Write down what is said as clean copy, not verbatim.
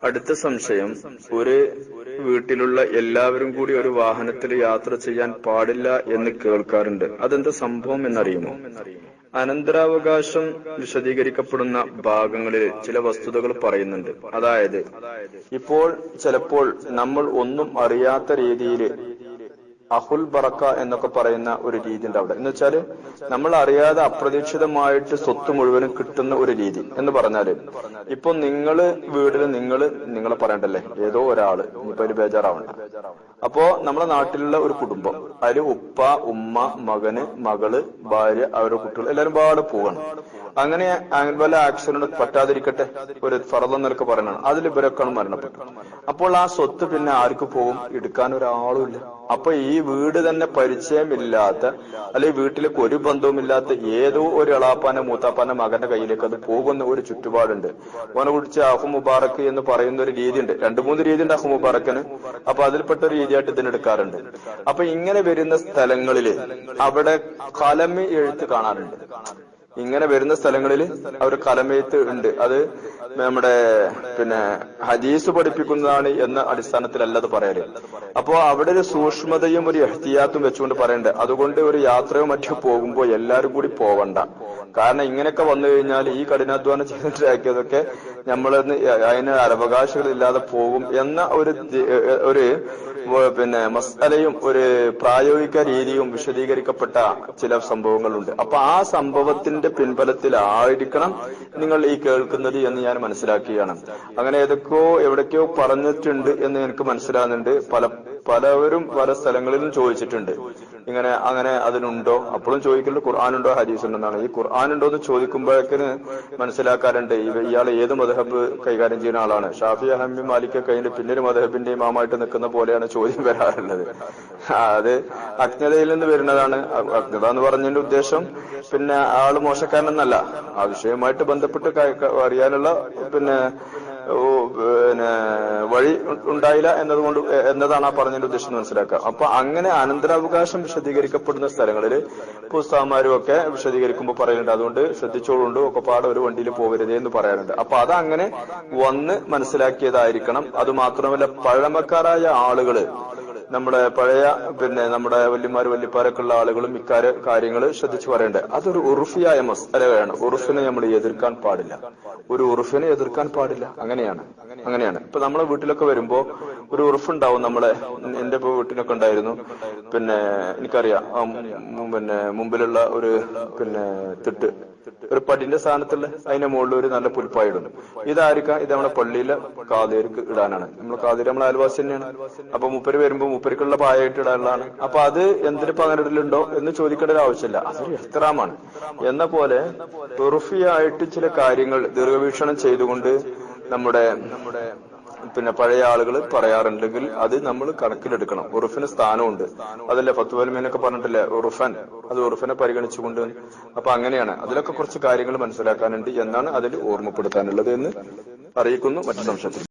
അടുത്ത സംശയം, ഒരു വീട്ടിലുള്ള എല്ലാവരും കൂടി ഒരു വാഹനത്തിൽ യാത്ര ചെയ്യാൻ പാടില്ല എന്ന് കേൾക്കാറുണ്ട്. അതെന്താ സംഭവം എന്നറിയുമോ? അനന്തരാവകാശം വിശദീകരിക്കപ്പെടുന്ന ഭാഗങ്ങളിൽ ചില വസ്തുതകൾ പറയുന്നുണ്ട്. അതായത്, ഇപ്പോൾ ചിലപ്പോൾ നമ്മൾ ഒന്നും അറിയാത്ത രീതിയിൽ അഹുൽ ബറക്ക എന്നൊക്കെ പറയുന്ന ഒരു രീതി ഉണ്ട് അവിടെ. എന്ന് വെച്ചാല് നമ്മൾ അറിയാതെ അപ്രതീക്ഷിതമായിട്ട് സ്വത്ത് മുഴുവനും കിട്ടുന്ന ഒരു രീതി എന്ന് പറഞ്ഞാല്, ഇപ്പൊ വീട്ടില് നിങ്ങളെ പറയണ്ടല്ലേ, ഏതോ ഒരാള്, ഇനിയിപ്പോ ഒരു ബേജാറാവണ്ട. അപ്പോ നമ്മളെ നാട്ടിലുള്ള ഒരു കുടുംബം, അതില് ഉപ്പ, ഉമ്മ, മകന്, മകള്, ഭാര്യ, അവരുടെ കുട്ടികൾ എല്ലാരും പാടെ പോവാണ്. അങ്ങനെ വല്ല ആക്സിഡന്റ് പറ്റാതിരിക്കട്ടെ, ഒരു ഫറദ് എന്നൊക്കെ പറയുന്നതാണ്, അതിൽ ഇവരൊക്കെയാണ് മരണപ്പെട്ടു. അപ്പോൾ ആ സ്വത്ത് പിന്നെ ആർക്ക് പോകും? എടുക്കാൻ ഒരാളും ഇല്ല. അപ്പൊ ഈ വീട് തന്നെ പരിചയമില്ലാത്ത, അല്ലെങ്കിൽ വീട്ടിലേക്ക് ഒരു ബന്ധവുമില്ലാത്ത ഏതോ ഒരു എളാപ്പാന്റെ മൂത്താപ്പാന്റെ മകന്റെ കയ്യിലേക്ക് അത് പോകുന്ന ഒരു ചുറ്റുപാടുണ്ട്. ഓനെ കുറിച്ച് അഹു മുബാറക്ക് എന്ന് പറയുന്ന ഒരു രീതിയുണ്ട്. 2-3 രീതി ഉണ്ട് അഹു മുബാറക്കിന്. അപ്പൊ അതിൽപ്പെട്ട ഒരു രീതിയായിട്ട് ഇതിനെടുക്കാറുണ്ട്. അപ്പൊ ഇങ്ങനെ വരുന്ന സ്ഥലങ്ങളില് അവിടെ കലമി എഴുത്ത് കാണാറുണ്ട്. ഇങ്ങനെ വരുന്ന സ്ഥലങ്ങളിൽ അവർ കലമയത്ത് ഉണ്ട്. അത് നമ്മുടെ ഹദീസ് പഠിപ്പിക്കുന്നതാണ് എന്ന അടിസ്ഥാനത്തിലല്ല അത് പറയല്. അപ്പോ അവിടെ ഒരു സൂക്ഷ്മതയും ഒരു എഹ്തിയാത്തും വെച്ചുകൊണ്ട് പറയണ്ടേ. അതുകൊണ്ട് ഒരു യാത്രയോ മറ്റോ പോകുമ്പോ എല്ലാരും കൂടി പോവണ്ട. കാരണം ഇങ്ങനെയൊക്കെ വന്നു കഴിഞ്ഞാൽ ഈ കഠിനാധ്വാനം ചെയ്തിട്ടാക്കിയതൊക്കെ നമ്മളന്ന് അതിന് അവകാശങ്ങളില്ലാതെ പോകും എന്ന ഒരു മസ്അലയും ഒരു പ്രായോഗിക രീതിയും വിശദീകരിക്കപ്പെട്ട ചില സംഭവങ്ങളുണ്ട്. അപ്പൊ ആ സംഭവത്തിന്റെ പിൻബലത്തിലായിരിക്കണം നിങ്ങൾ ഈ കേൾക്കുന്നത് എന്ന് ഞാൻ മനസ്സിലാക്കുകയാണ്. അങ്ങനെ എവിടേക്കോ പറഞ്ഞിട്ടുണ്ട് എന്ന് എനിക്ക് മനസ്സിലാകുന്നുണ്ട്. പലവരും പല സ്ഥലങ്ങളിലും ചോദിച്ചിട്ടുണ്ട്, അങ്ങനെ അതിനുണ്ടോ? അപ്പോഴും ചോദിക്കുന്നത് ഖുർആാനുണ്ടോ ഹദീസുണ്ടോ എന്നാണ്. ഈ ഖുർആാനുണ്ടോ എന്ന് ചോദിക്കുമ്പോഴേക്കിന് മനസ്സിലാക്കാറുണ്ട് ഇയാൾ ഏത് മദ്ഹബ് കൈകാര്യം ചെയ്യുന്ന ആളാണ്. ഷാഫി, ഹനഫി, മാലിക് കഴിഞ്ഞ് പിന്നീട് മദ്ഹബിന്റെ ഇമാമായിട്ട് നിൽക്കുന്ന പോലെയാണ് ചോദ്യം വരാറുള്ളത്. അത് അജ്ഞതയിൽ നിന്ന് വരുന്നതാണ്. അജ്ഞത എന്ന് പറഞ്ഞതിന്റെ ഉദ്ദേശം ആള് മോശക്കാരനെന്നല്ല, ആ വിഷയവുമായിട്ട് ബന്ധപ്പെട്ട് അറിയാനുള്ള വഴി ഉണ്ടായില്ല എന്നതാണ് ആ പറഞ്ഞതിന്റെ ഉദ്ദേശം മനസ്സിലാക്കുക. അപ്പൊ അങ്ങനെ അനന്തരാവകാശം വിശദീകരിക്കപ്പെടുന്ന സ്ഥലങ്ങളിൽ പുസ്തകന്മാരും ഒക്കെ വിശദീകരിക്കുമ്പോൾ പറയുന്നുണ്ട്, അതുകൊണ്ട് ശ്രദ്ധിച്ചോളുണ്ട്, ഒക്കെ പാടെ ഒരു വണ്ടിയിൽ പോകരുതേ എന്ന് പറയാറുണ്ട്. അപ്പൊ അതങ്ങനെ വന്ന് മനസ്സിലാക്കിയതായിരിക്കണം. അത് മാത്രമല്ല, പഴമക്കാരായ ആളുകള്, നമ്മുടെ പഴയ നമ്മുടെ വല്യപ്പാരൊക്കെ ഉള്ള ആളുകളും കാര്യങ്ങൾ ശ്രദ്ധിച്ചു പറയേണ്ടത്. അതൊരു ഉറുഫിയായ മസ്അലയാണ്. ഉറുഫിനെ നമ്മൾ എതിർക്കാൻ പാടില്ല. ഒരു ഉറുഫിനെ എതിർക്കാൻ പാടില്ല. അങ്ങനെയാണ്. ഇപ്പൊ നമ്മളെ വീട്ടിലൊക്കെ വരുമ്പോ ഒരു ഉറുഫുണ്ടാവും. എന്റെ വീട്ടിലൊക്കെ ഉണ്ടായിരുന്നു. എനിക്കറിയാം, മുമ്പിലുള്ള ഒരു തിട്ട്, ഒരു പടിന്റെ സ്ഥാനത്തുള്ള അതിന്റെ മുകളിൽ ഒരു നല്ല പുൽപ്പായിടുന്നു. ഇതായിരിക്കാം, ഇത് നമ്മുടെ പള്ളിയിലെ കാതേർക്ക് ഇടാനാണ്. നമ്മളെ അയൽവാസി തന്നെയാണ്. അപ്പൊ മൂപ്പര് വരുമ്പോ മൂപ്പർക്കുള്ള പായായിട്ട് ഇടാനുള്ളതാണ്. അപ്പൊ അത് എന്തിനിപ്പോ അങ്ങനെ ഇടലുണ്ടോ എന്ന് ചോദിക്കേണ്ട ഒരു ആവശ്യമില്ല. അതൊരു ഇഹ്തിറാമാണ്. എന്ന പോലെ ഉറുഫിയായിട്ട് ചില കാര്യങ്ങൾ ദീർഘവീക്ഷണം ചെയ്തുകൊണ്ട് നമ്മുടെ പഴയ ആളുകൾ പറയാറുണ്ടെങ്കിൽ അത് നമ്മൾ കണക്കിലെടുക്കണം. ഉറുഫിന് സ്ഥാനമുണ്ട്. അതല്ലേ ഫത്വൽമീനൊക്കെ പറഞ്ഞിട്ടില്ലേ, അത് ഉറുഫിനെ പരിഗണിച്ചുകൊണ്ട്. അപ്പൊ അങ്ങനെയാണ്. അതിലൊക്കെ കുറച്ച് കാര്യങ്ങൾ മനസ്സിലാക്കാനുണ്ട് എന്നാണ് അതിൽ ഓർമ്മപ്പെടുത്താനുള്ളത് എന്ന് അറിയിക്കുന്നു. മറ്റു സംശയത്തിൽ